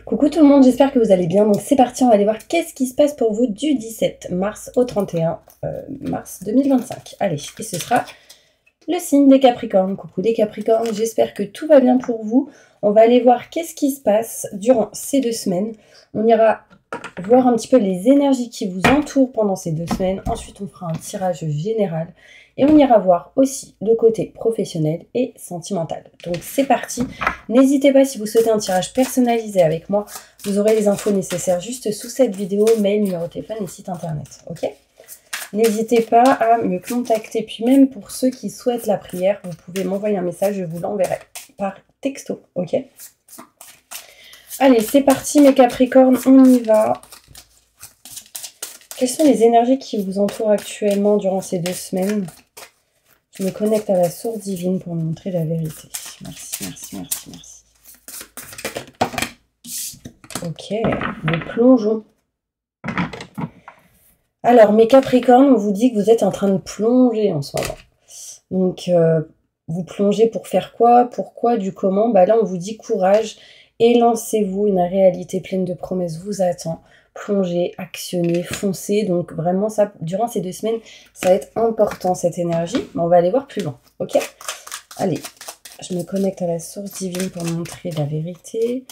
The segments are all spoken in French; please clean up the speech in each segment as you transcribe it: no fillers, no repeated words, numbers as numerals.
Coucou tout le monde, j'espère que vous allez bien. Donc c'est parti, on va aller voir qu'est-ce qui se passe pour vous du 17 mars au 31 mars 2025. Allez, et ce sera le signe des Capricornes. Coucou les Capricornes, j'espère que tout va bien pour vous. On va aller voir qu'est-ce qui se passe durant ces 2 semaines. On ira voir un petit peu les énergies qui vous entourent pendant ces 2 semaines. Ensuite, on fera un tirage général. Et on ira voir aussi le côté professionnel et sentimental. Donc c'est parti. N'hésitez pas si vous souhaitez un tirage personnalisé avec moi. Vous aurez les infos nécessaires juste sous cette vidéo, mail, numéro de téléphone et site internet. Ok ? N'hésitez pas à me contacter. Puis même pour ceux qui souhaitent la prière, vous pouvez m'envoyer un message, je vous l'enverrai par texto. Ok ? Allez, c'est parti mes Capricornes, on y va. Quelles sont les énergies qui vous entourent actuellement durant ces 2 semaines ? Je me connecte à la source divine pour me montrer la vérité. Merci, merci, merci, merci. Ok, nous plongeons. Alors, mes Capricornes, on vous dit que vous êtes en train de plonger en ce moment. Donc, vous plongez pour faire quoi? Pourquoi? Du comment? Bah là, on vous dit courage et lancez-vous. Une réalité pleine de promesses vous attend. Plongez, actionnez, foncez. Donc vraiment, ça, durant ces 2 semaines, ça va être important cette énergie. Mais on va aller voir plus loin. Ok? Allez, je me connecte à la source divine pour montrer la vérité.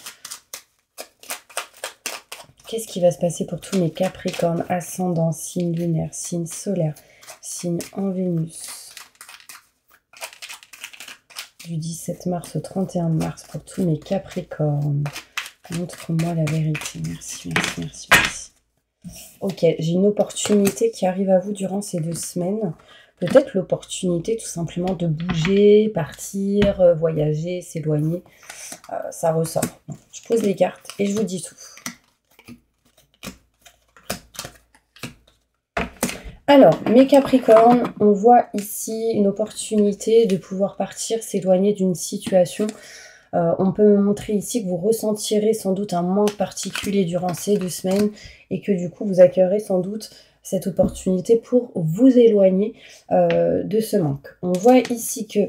Qu'est-ce qui va se passer pour tous mes Capricornes? Ascendant, signe lunaire, signe solaire, signe en Vénus. Du 17 mars au 31 mars pour tous mes Capricornes. Montre-moi la vérité. Merci, merci, merci, merci. Ok, j'ai une opportunité qui arrive à vous durant ces 2 semaines. Peut-être l'opportunité tout simplement de bouger, partir, voyager, s'éloigner. Ça ressort. Je pose les cartes et je vous dis tout. Alors, mes Capricornes, on voit ici une opportunité de pouvoir partir, s'éloigner d'une situation. On peut me montrer ici que vous ressentirez sans doute un manque particulier durant ces 2 semaines et que du coup vous accueillerez sans doute cette opportunité pour vous éloigner de ce manque. On voit ici que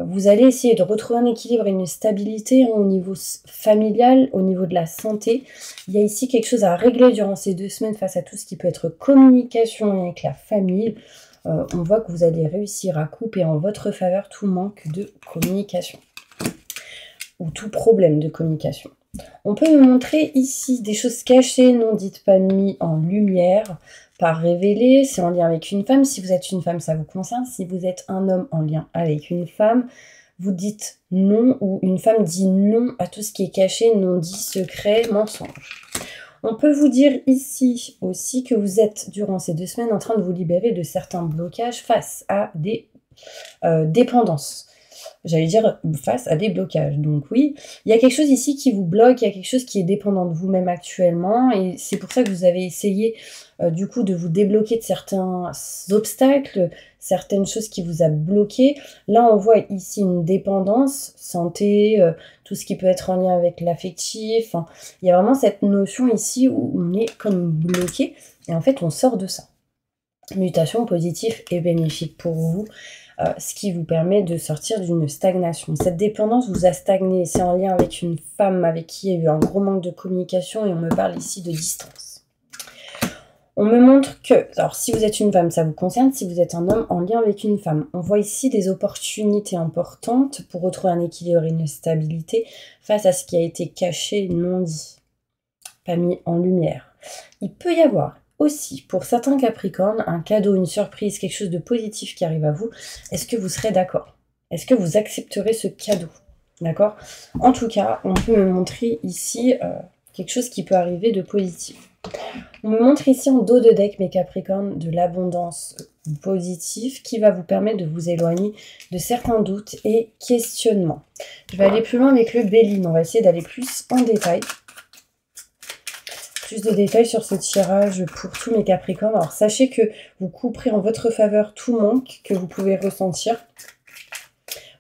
vous allez essayer de retrouver un équilibre et une stabilité au niveau familial, au niveau de la santé. Il y a ici quelque chose à régler durant ces 2 semaines face à tout ce qui peut être communication avec la famille. On voit que vous allez réussir à couper en votre faveur tout manque de communication ou tout problème de communication. On peut me montrer ici des choses cachées, non dites, pas mises en lumière, pas révélées. C'est en lien avec une femme. Si vous êtes une femme, ça vous concerne. Si vous êtes un homme en lien avec une femme, vous dites non, ou une femme dit non à tout ce qui est caché, non dit, secret, mensonge. On peut vous dire ici aussi que vous êtes, durant ces 2 semaines, en train de vous libérer de certains blocages face à des dépendances. J'allais dire face à des blocages. Donc oui, il y a quelque chose ici qui vous bloque, il y a quelque chose qui est dépendant de vous-même actuellement. Et c'est pour ça que vous avez essayé du coup de vous débloquer de certains obstacles, certaines choses qui vous a bloqué. Là, on voit ici une dépendance, santé, tout ce qui peut être en lien avec l'affectif. Enfin, il y a vraiment cette notion ici où on est comme bloqué. Et en fait, on sort de ça. Mutation positive et bénéfique pour vous. Ce qui vous permet de sortir d'une stagnation. Cette dépendance vous a stagné. C'est en lien avec une femme avec qui il y a eu un gros manque de communication et on me parle ici de distance. On me montre que, alors si vous êtes une femme, ça vous concerne. Si vous êtes un homme, en lien avec une femme. On voit ici des opportunités importantes pour retrouver un équilibre et une stabilité face à ce qui a été caché, non dit, pas mis en lumière. Il peut y avoir aussi, pour certains Capricornes, un cadeau, une surprise, quelque chose de positif qui arrive à vous. Est-ce que vous serez d'accord? Est-ce que vous accepterez ce cadeau? D'accord? En tout cas, on peut me montrer ici quelque chose qui peut arriver de positif. On me montre ici en dos de deck, mes Capricornes, de l'abondance positive qui va vous permettre de vous éloigner de certains doutes et questionnements. Je vais aller plus loin avec le Béline. On va essayer d'aller plus en détail. Plus de détails sur ce tirage pour tous mes Capricornes. Alors, sachez que vous couperez en votre faveur tout manque que vous pouvez ressentir.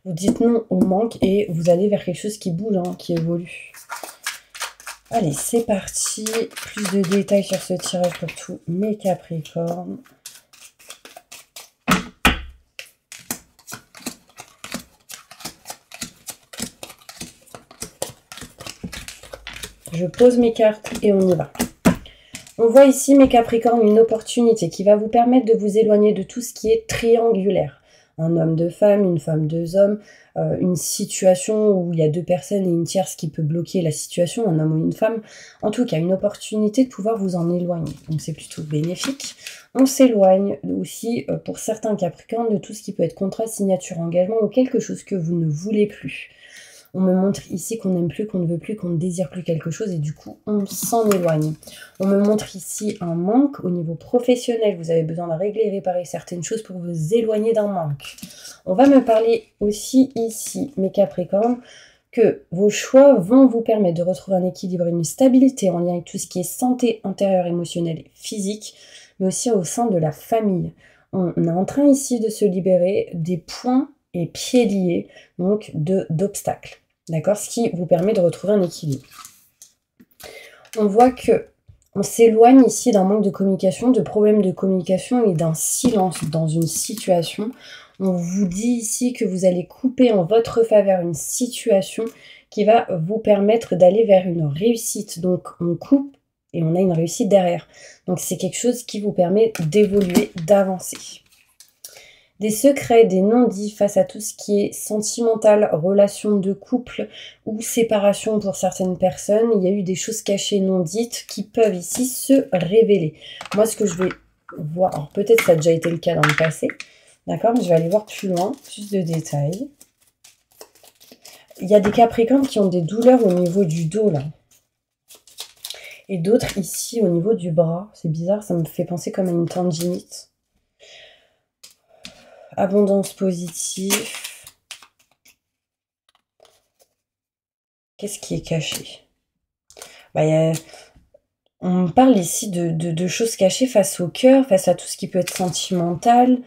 Vous dites non au manque et vous allez vers quelque chose qui bouge, hein, qui évolue. Allez, c'est parti. Plus de détails sur ce tirage pour tous mes Capricornes. Je pose mes cartes et on y va. On voit ici, mes Capricornes, une opportunité qui va vous permettre de vous éloigner de tout ce qui est triangulaire. Un homme, deux femmes, une femme, deux hommes, une situation où il y a deux personnes et une tierce qui peut bloquer la situation, un homme ou une femme. En tout cas, une opportunité de pouvoir vous en éloigner. Donc c'est plutôt bénéfique. On s'éloigne aussi, pour certains Capricornes, de tout ce qui peut être contrat, signature, engagement ou quelque chose que vous ne voulez plus. On me montre ici qu'on n'aime plus, qu'on ne veut plus, qu'on ne désire plus quelque chose et du coup, on s'en éloigne. On me montre ici un manque au niveau professionnel. Vous avez besoin de régler et réparer certaines choses pour vous éloigner d'un manque. On va me parler aussi ici, mes Capricornes, que vos choix vont vous permettre de retrouver un équilibre et une stabilité en lien avec tout ce qui est santé intérieure, émotionnelle et physique, mais aussi au sein de la famille. On est en train ici de se libérer des points et pieds liés, donc d'obstacles. D'accord? Ce qui vous permet de retrouver un équilibre. On voit que on s'éloigne ici d'un manque de communication, de problèmes de communication et d'un silence dans une situation. On vous dit ici que vous allez couper en votre faveur une situation qui va vous permettre d'aller vers une réussite. Donc on coupe et on a une réussite derrière. Donc c'est quelque chose qui vous permet d'évoluer, d'avancer. Des secrets, des non-dits face à tout ce qui est sentimental, relation de couple ou séparation pour certaines personnes. Il y a eu des choses cachées non dites qui peuvent ici se révéler. Moi, ce que je vais voir, alors peut-être ça a déjà été le cas dans le passé, d'accord, mais je vais aller voir plus loin, plus de détails. Il y a des Capricornes qui ont des douleurs au niveau du dos, là. Et d'autres ici au niveau du bras. C'est bizarre, ça me fait penser comme à une tendinite. Abondance positive. Qu'est-ce qui est caché? On parle ici de choses cachées face au cœur, face à tout ce qui peut être sentimental.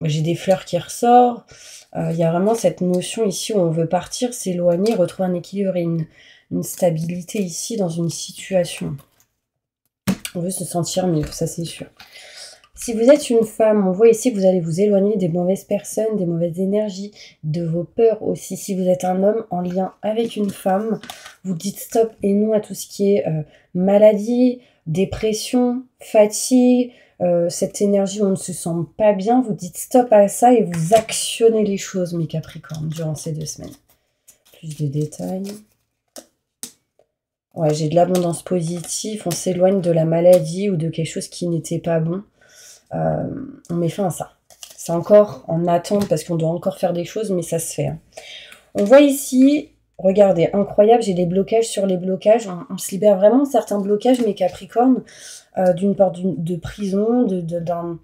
J'ai des fleurs qui ressortent. Il y a vraiment cette notion ici où on veut partir, s'éloigner, retrouver un équilibre et une stabilité ici dans une situation. On veut se sentir mieux, ça c'est sûr. Si vous êtes une femme, on voit ici que vous allez vous éloigner des mauvaises personnes, des mauvaises énergies, de vos peurs aussi. Si vous êtes un homme en lien avec une femme, vous dites stop et non à tout ce qui est maladie, dépression, fatigue, cette énergie où on ne se sent pas bien. Vous dites stop à ça et vous actionnez les choses, mes Capricornes, durant ces 2 semaines. Plus de détails. Ouais, j'ai de l'abondance positive. On s'éloigne de la maladie ou de quelque chose qui n'était pas bon. On met fin à ça. C'est encore en attente parce qu'on doit encore faire des choses, mais ça se fait. Hein. On voit ici, regardez, incroyable, j'ai des blocages sur les blocages. On se libère vraiment de certains blocages, mes Capricornes, d'une part de prison, d'un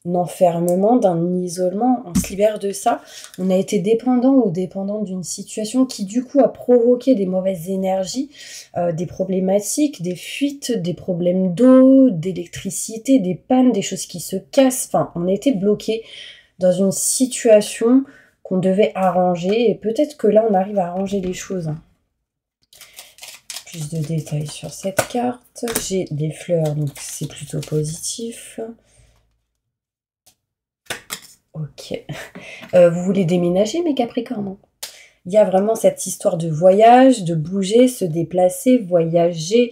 enfermement, d'un isolement. On se libère de ça. On a été dépendant ou dépendante d'une situation qui, du coup, a provoqué des mauvaises énergies, des problématiques, des fuites, des problèmes d'eau, d'électricité, des pannes, des choses qui se cassent. Enfin, on a été bloqué dans une situation qu'on devait arranger. Et peut-être que là, on arrive à arranger les choses. Hein. Plus de détails sur cette carte. J'ai des fleurs, donc c'est plutôt positif. Ok. Vous voulez déménager, mes Capricornes? Il y a vraiment cette histoire de voyage, de bouger, se déplacer, voyager,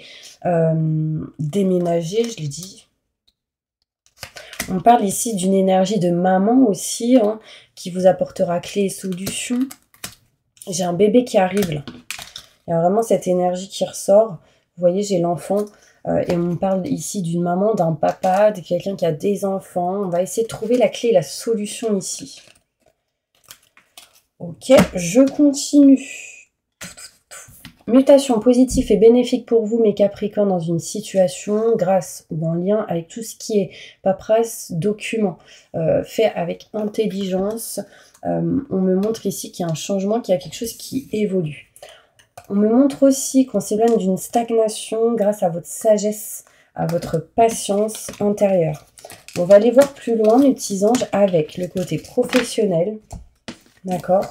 déménager, je l'ai dit. On parle ici d'une énergie de maman aussi, hein, qui vous apportera clés et solutions. J'ai un bébé qui arrive là. Il y a vraiment cette énergie qui ressort. Vous voyez, j'ai l'enfant. Et on parle ici d'une maman, d'un papa, de quelqu'un qui a des enfants. On va essayer de trouver la clé, la solution ici. Ok, je continue. Mutation positive et bénéfique pour vous, mes Capricornes, dans une situation, grâce ou en lien avec tout ce qui est paperasse, documents, fait avec intelligence. On me montre ici qu'il y a un changement, qu'il y a quelque chose qui évolue. On me montre aussi qu'on s'éloigne d'une stagnation grâce à votre sagesse, à votre patience intérieure. On va aller voir plus loin, mes petits anges, avec le côté professionnel. D'accord?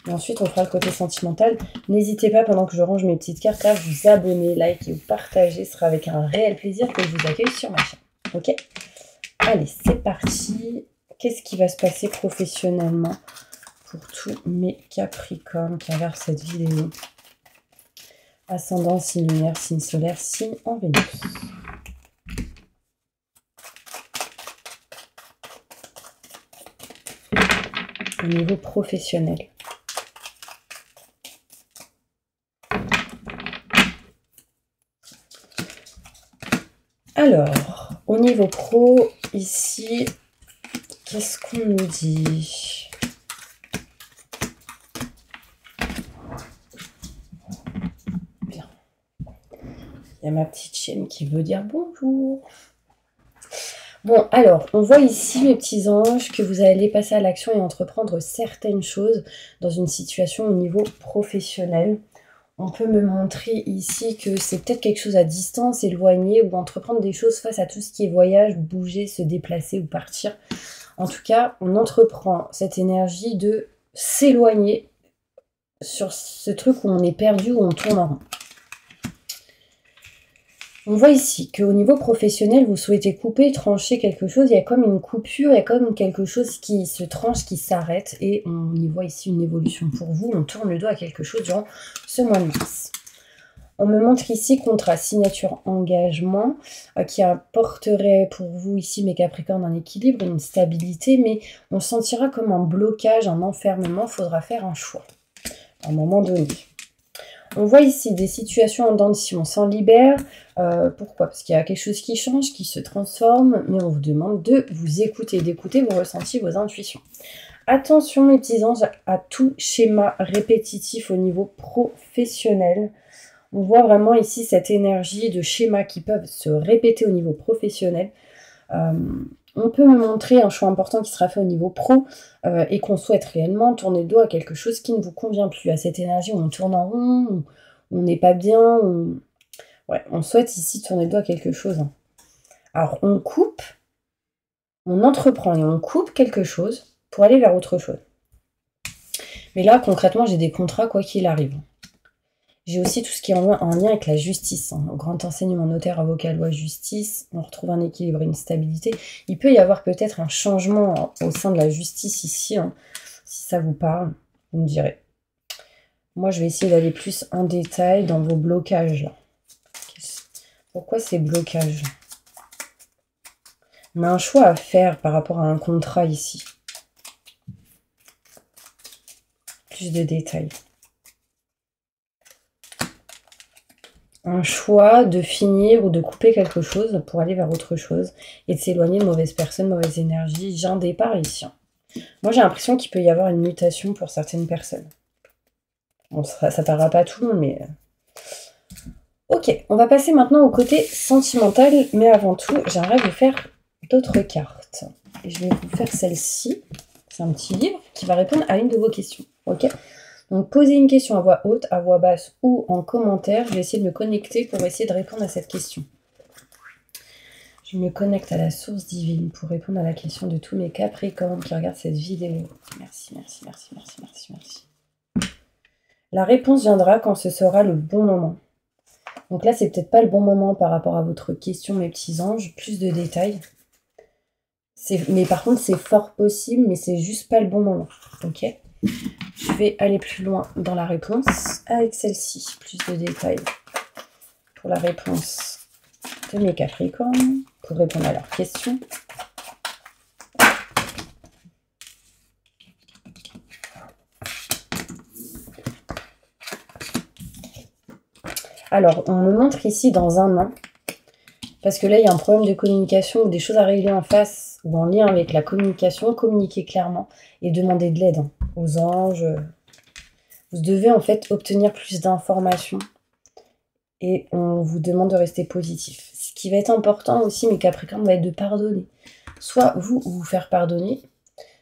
Et ensuite, on fera le côté sentimental. N'hésitez pas, pendant que je range mes petites cartes, à vous abonner, liker ou partager. Ce sera avec un réel plaisir que je vous accueille sur ma chaîne. Ok? Allez, c'est parti. Qu'est-ce qui va se passer professionnellement pour tous mes Capricornes qui regardent cette vidéo? Ascendant, signe lunaire, signe solaire, signe en Vénus. Au niveau professionnel. Alors, au niveau pro, ici, qu'est-ce qu'on nous dit? Bien. Il y a ma petite chienne qui veut dire bonjour. Bon, alors, on voit ici, mes petits anges, que vous allez passer à l'action et entreprendre certaines choses dans une situation au niveau professionnel. On peut me montrer ici que c'est peut-être quelque chose à distance, éloigné, ou entreprendre des choses face à tout ce qui est voyage, bouger, se déplacer ou partir. En tout cas, on entreprend cette énergie de s'éloigner sur ce truc où on est perdu, où on tourne en rond. On voit ici qu'au niveau professionnel, vous souhaitez couper, trancher quelque chose. Il y a comme une coupure, il y a comme quelque chose qui se tranche, qui s'arrête. Et on y voit ici une évolution pour vous. On tourne le dos à quelque chose durant ce mois de mars. On me montre ici contrat, signature, engagement, qui apporterait pour vous ici, mes Capricornes, un équilibre, une stabilité. Mais on sentira comme un blocage, un enfermement. Il faudra faire un choix à un moment donné. On voit ici des situations en dents de scie, on s'en libère. Pourquoi? Parce qu'il y a quelque chose qui change, qui se transforme, mais on vous demande de vous écouter, d'écouter vos ressentis, vos intuitions. Attention, mes petits anges, à tout schéma répétitif au niveau professionnel. On voit vraiment ici cette énergie de schémas qui peuvent se répéter au niveau professionnel. On peut me montrer un choix important qui sera fait au niveau pro et qu'on souhaite réellement tourner le dos à quelque chose qui ne vous convient plus, à cette énergie où on tourne en rond, où on n'est pas bien. Ouais, on souhaite ici tourner le dos à quelque chose. Alors, on coupe, on entreprend et on coupe quelque chose pour aller vers autre chose. Mais là, concrètement, j'ai des contrats quoi qu'il arrive. J'ai aussi tout ce qui est en lien avec la justice. Au grand enseignement, notaire, avocat, loi, justice, on retrouve un équilibre, une stabilité. Il peut y avoir peut-être un changement au sein de la justice ici, si ça vous parle, vous me direz. Moi, je vais essayer d'aller plus en détail dans vos blocages. Là. Pourquoi ces blocages? On a un choix à faire par rapport à un contrat ici. Plus de détails. Un choix de finir ou de couper quelque chose pour aller vers autre chose et de s'éloigner de mauvaises personnes, mauvaises énergies. J'ai un départ ici. Moi, j'ai l'impression qu'il peut y avoir une mutation pour certaines personnes. Bon, ça ne parlera pas à tout le monde, mais... Ok, on va passer maintenant au côté sentimental, mais avant tout, j'aimerais vous faire d'autres cartes. Et je vais vous faire celle-ci. C'est un petit livre qui va répondre à une de vos questions. Ok ? Donc, posez une question à voix haute, à voix basse ou en commentaire. Je vais essayer de me connecter pour essayer de répondre à cette question. Je me connecte à la source divine pour répondre à la question de tous mes Capricornes qui regardent cette vidéo. Merci, merci, merci, merci, merci, merci. La réponse viendra quand ce sera le bon moment. Donc là, c'est peut-être pas le bon moment par rapport à votre question, mes petits anges. Plus de détails. Mais par contre, c'est fort possible, mais c'est juste pas le bon moment. Ok ? Je vais aller plus loin dans la réponse avec celle-ci. Plus de détails pour la réponse de mes Capricornes, pour répondre à leurs questions. Alors, on me montre ici dans un an, parce que là, il y a un problème de communication ou des choses à régler en face ou en lien avec la communication. Communiquer clairement et demander de l'aide aux anges. Vous devez en fait obtenir plus d'informations et on vous demande de rester positif. Ce qui va être important aussi, mes Capricornes, va être de pardonner. Soit vous faire pardonner,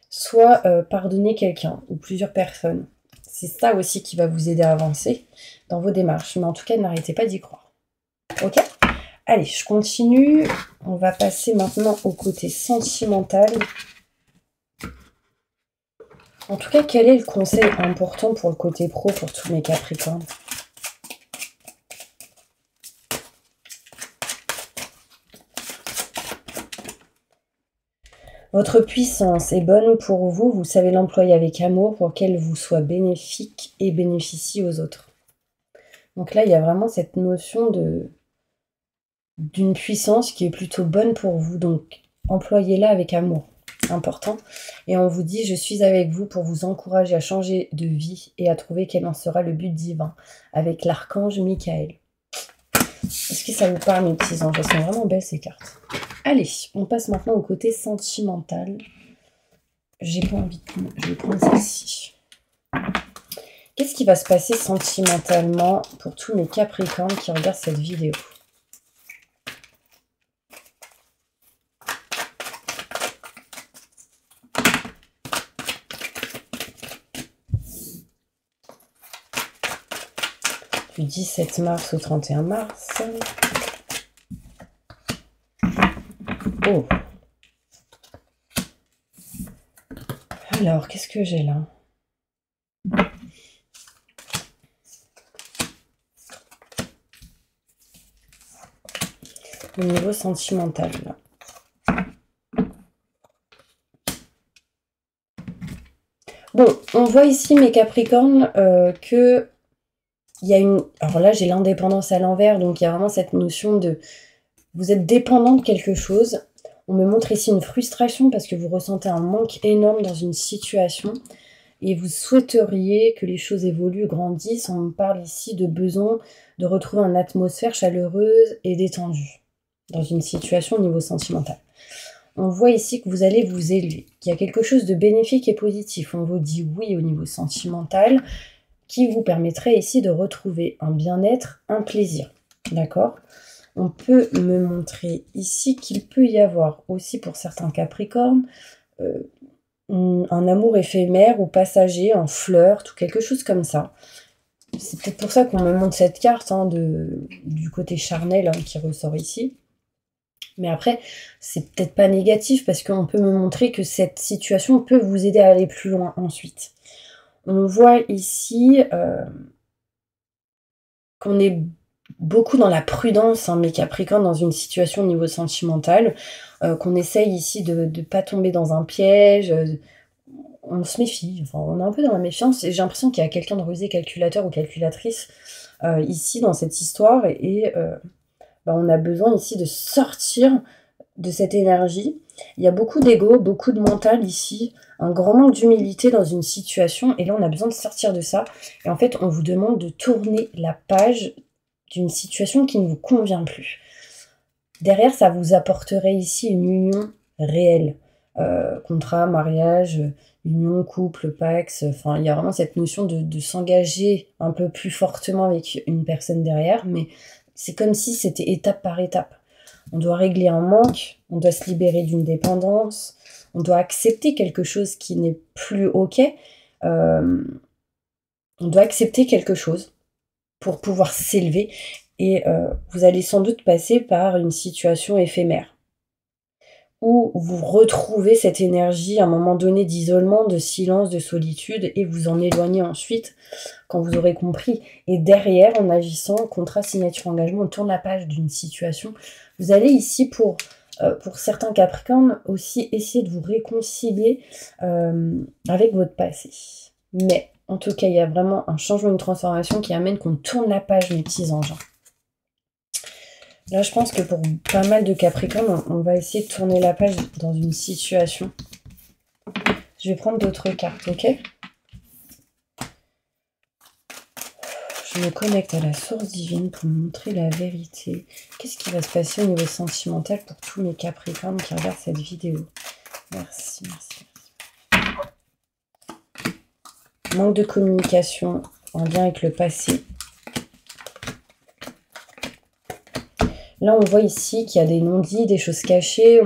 soit pardonner quelqu'un ou plusieurs personnes. C'est ça aussi qui va vous aider à avancer dans vos démarches. Mais en tout cas, n'arrêtez pas d'y croire. Ok ? Allez, je continue. On va passer maintenant au côté sentimental. En tout cas, quel est le conseil important pour le côté pro pour tous mes Capricornes ? Votre puissance est bonne pour vous, vous savez l'employer avec amour pour qu'elle vous soit bénéfique et bénéficie aux autres. Donc là, il y a vraiment cette notion d'une puissance qui est plutôt bonne pour vous. Donc, employez-la avec amour. Important. Et on vous dit, je suis avec vous pour vous encourager à changer de vie et à trouver quel en sera le but divin. Avec l'archange Michael. Est-ce que ça vous parle, mes petits anges? Elles sont vraiment belles, ces cartes. Allez, on passe maintenant au côté sentimental. J'ai pas envie de... Je vais prendre celle-ci. Qu'est-ce qui va se passer sentimentalement pour tous mes Capricornes qui regardent cette vidéo? Du 17 mars au 31 mars. Oh. Alors, qu'est-ce que j'ai là? Au niveau sentimental, là. Bon, on voit ici, mes Capricornes, que il y a une... Alors là, j'ai l'indépendance à l'envers, donc il y a vraiment cette notion de... Vous êtes dépendant de quelque chose. On me montre ici une frustration parce que vous ressentez un manque énorme dans une situation et vous souhaiteriez que les choses évoluent, grandissent. On me parle ici de besoin de retrouver une atmosphère chaleureuse et détendue dans une situation au niveau sentimental. On voit ici que vous allez vous élever, qu'il y a quelque chose de bénéfique et positif. On vous dit oui au niveau sentimental, qui vous permettrait ici de retrouver un bien-être, un plaisir. D'accord? On peut me montrer ici qu'il peut y avoir aussi pour certains Capricornes un amour éphémère ou passager, un flirt ou quelque chose comme ça. C'est peut-être pour ça qu'on me montre cette carte hein, du côté charnel hein, qui ressort ici. Mais après, c'est peut-être pas négatif parce qu'on peut me montrer que cette situation peut vous aider à aller plus loin ensuite. On voit ici qu'on est beaucoup dans la prudence, hein, mes Capricornes, dans une situation au niveau sentimental, qu'on essaye ici de ne pas tomber dans un piège, on se méfie, enfin, on est un peu dans la méfiance, et j'ai l'impression qu'il y a quelqu'un de rusé, calculateur ou calculatrice, ici, dans cette histoire, et on a besoin ici de sortir de cette énergie. Il y a beaucoup d'ego, beaucoup de mental ici, un grand manque d'humilité dans une situation, et là on a besoin de sortir de ça. Et en fait, on vous demande de tourner la page d'une situation qui ne vous convient plus. Derrière, ça vous apporterait ici une union réelle. Contrat, mariage, union, couple, pax, enfin, il y a vraiment cette notion de s'engager un peu plus fortement avec une personne derrière, mais c'est comme si c'était étape par étape. On doit régler un manque, on doit se libérer d'une dépendance, on doit accepter quelque chose qui n'est plus OK. On doit accepter quelque chose pour pouvoir s'élever. Et vous allez sans doute passer par une situation éphémère où vous retrouvez cette énergie à un moment donné d'isolement, de silence, de solitude, et vous en éloignez ensuite quand vous aurez compris. Et derrière, en agissant, contrat, signature, engagement, on tourne la page d'une situation. Vous allez ici, pour certains Capricornes, aussi essayer de vous réconcilier avec votre passé. Mais, en tout cas, il y a vraiment un changement, une transformation qui amène qu'on tourne la page, mes petits anges. Là, je pense que pour pas mal de Capricornes, on va essayer de tourner la page dans une situation. Je vais prendre d'autres cartes, ok? Je me connecte à la source divine pour me montrer la vérité. Qu'est-ce qui va se passer au niveau sentimental pour tous mes Capricornes qui regardent cette vidéo? Merci, merci. Manque de communication en lien avec le passé. Là, on voit ici qu'il y a des non-dits, des choses cachées.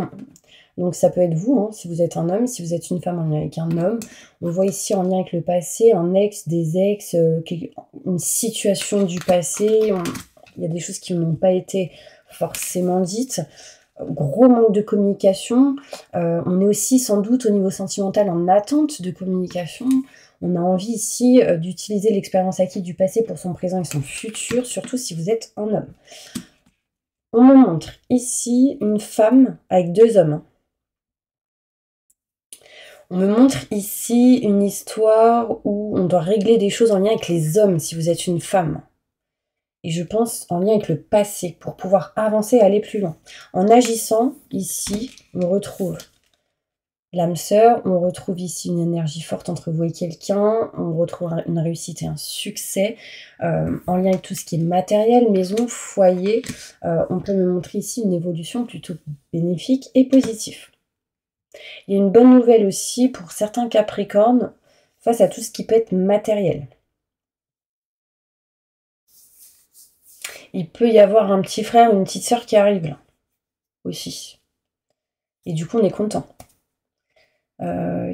Donc, ça peut être vous, hein, si vous êtes un homme, si vous êtes une femme en lien avec un homme. On voit ici en lien avec le passé, un ex, des ex, une situation du passé. Il y a des choses qui n'ont pas été forcément dites. Gros manque de communication. On est aussi sans doute au niveau sentimental en attente de communication. On a envie ici d'utiliser l'expérience acquise du passé pour son présent et son futur, surtout si vous êtes un homme. On me montre ici une femme avec deux hommes. On me montre ici une histoire où on doit régler des choses en lien avec les hommes si vous êtes une femme. et je pense en lien avec le passé pour pouvoir avancer et aller plus loin. En agissant, ici, on retrouve l'âme sœur, on retrouve ici une énergie forte entre vous et quelqu'un, on retrouve une réussite et un succès en lien avec tout ce qui est matériel, maison, foyer. On peut me montrer ici une évolution plutôt bénéfique et positive. Il y a une bonne nouvelle aussi pour certains Capricornes face à tout ce qui peut être matériel. Il peut y avoir un petit frère ou une petite sœur qui arrive là aussi. Et du coup, on est content.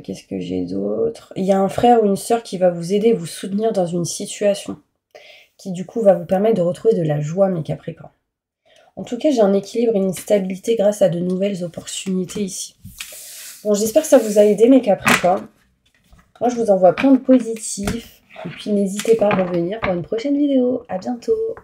Qu'est-ce que j'ai d'autre? Il y a un frère ou une sœur qui va vous aider, vous soutenir dans une situation qui du coup va vous permettre de retrouver de la joie, mes Capricornes. En tout cas, j'ai un équilibre et une stabilité grâce à de nouvelles opportunités ici. Bon, j'espère que ça vous a aidé, mes Capricornes. Moi, je vous envoie plein de positifs. Et puis, n'hésitez pas à revenir pour une prochaine vidéo. À bientôt.